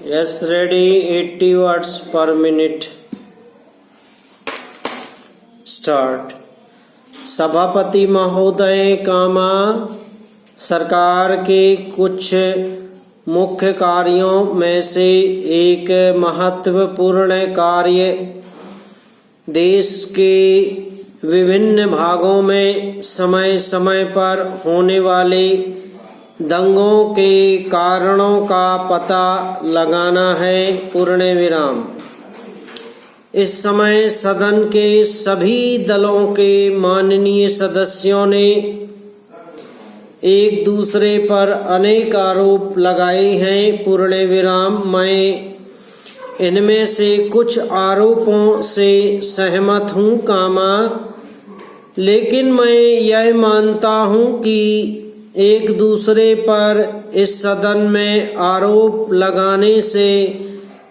Yes, ready. 80 words per minute. Start. सभापति महोदय कामा सरकार के कुछ मुख्य कार्यों में से एक महत्वपूर्ण कार्य देश के विभिन्न भागों में समय समय पर होने वाले दंगों के कारणों का पता लगाना है। पूर्ण विराम। इस समय सदन के सभी दलों के माननीय सदस्यों ने एक दूसरे पर अनेक आरोप लगाए हैं। पूर्ण विराम। मैं इनमें से कुछ आरोपों से सहमत हूँ कामा, लेकिन मैं यह मानता हूँ कि एक दूसरे पर इस सदन में आरोप लगाने से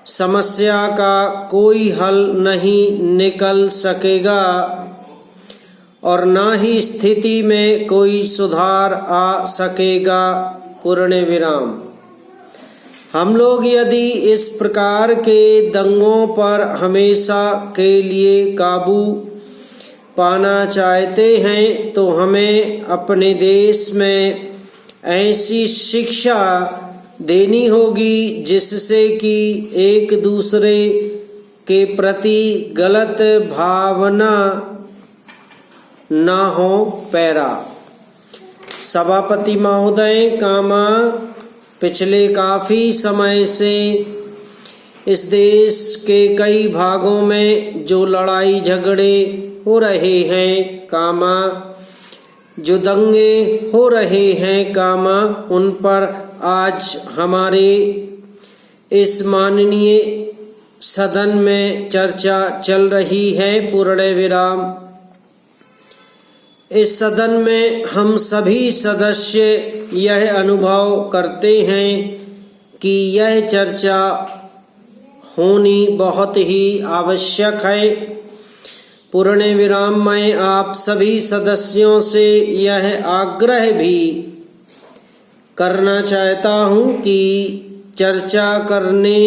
समस्या का कोई हल नहीं निकल सकेगा और न ही स्थिति में कोई सुधार आ सकेगा। पूर्ण विराम। हम लोग यदि इस प्रकार के दंगों पर हमेशा के लिए काबू पाना चाहते हैं तो हमें अपने देश में ऐसी शिक्षा देनी होगी जिससे कि एक दूसरे के प्रति गलत भावना न हो। पैरा। सभापति महोदय कामा पिछले काफ़ी समय से इस देश के कई भागों में जो लड़ाई झगड़े हो रहे हैं कामा, जो दंगे हो रहे हैं कामा, उन पर आज हमारे इस माननीय सदन में चर्चा चल रही है। पूर्ण विराम। इस सदन में हम सभी सदस्य यह अनुभव करते हैं कि यह चर्चा होनी बहुत ही आवश्यक है। पूर्ण विराम। मैं आप सभी सदस्यों से यह आग्रह भी करना चाहता हूँ कि चर्चा करने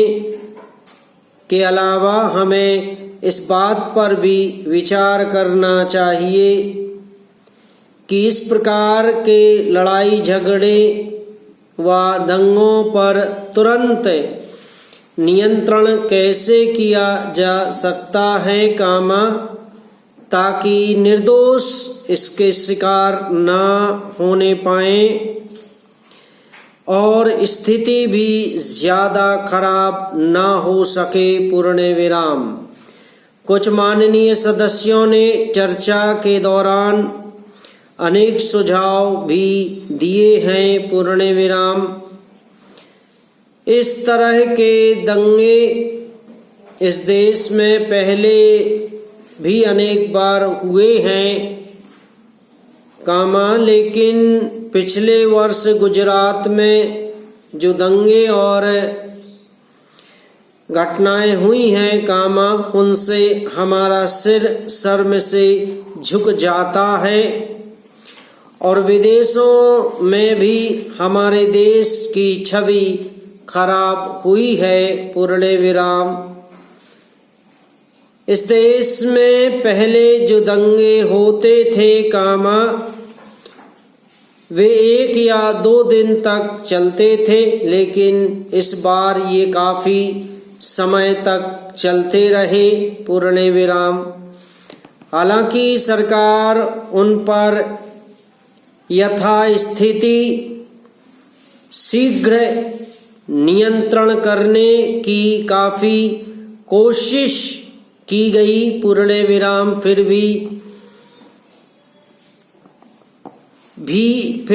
के अलावा हमें इस बात पर भी विचार करना चाहिए कि इस प्रकार के लड़ाई झगड़े व दंगों पर तुरंत नियंत्रण कैसे किया जा सकता है कामा, ताकि निर्दोष इसके शिकार ना होने पाए और स्थिति भी ज़्यादा खराब ना हो सके। पूर्ण विराम। कुछ माननीय सदस्यों ने चर्चा के दौरान अनेक सुझाव भी दिए हैं। पूर्ण विराम। इस तरह के दंगे इस देश में पहले भी अनेक बार हुए हैं कामा, लेकिन पिछले वर्ष गुजरात में जो दंगे और घटनाएं हुई हैं कामा, उनसे हमारा सिर शर्म से झुक जाता है और विदेशों में भी हमारे देश की छवि खराब हुई है। पूर्ण विराम। इस देश में पहले जो दंगे होते थे कामा, वे 1 या 2 दिन तक चलते थे, लेकिन इस बार ये काफ़ी समय तक चलते रहे। पूर्ण विराम। हालांकि सरकार उन पर यथास्थिति शीघ्र नियंत्रण करने की काफ़ी कोशिश की गई। पूर्ण विराम। फिर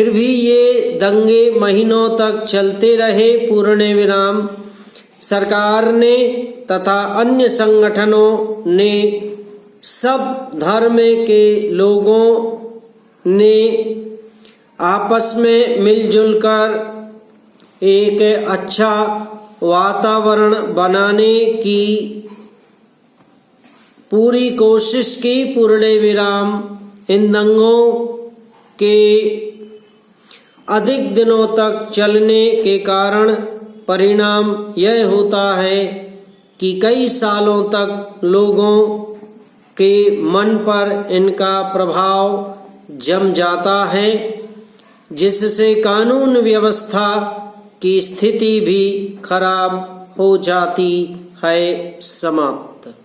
भी ये दंगे महीनों तक चलते रहे। पूर्ण विराम। सरकार ने तथा अन्य संगठनों ने, सब धर्म के लोगों ने आपस में मिलजुल कर एक अच्छा वातावरण बनाने की पूरी कोशिश की। पूर्ण विराम। इन दंगों के अधिक दिनों तक चलने के कारण परिणाम यह होता है कि कई सालों तक लोगों के मन पर इनका प्रभाव जम जाता है, जिससे कानून व्यवस्था की स्थिति भी खराब हो जाती है। समाप्त।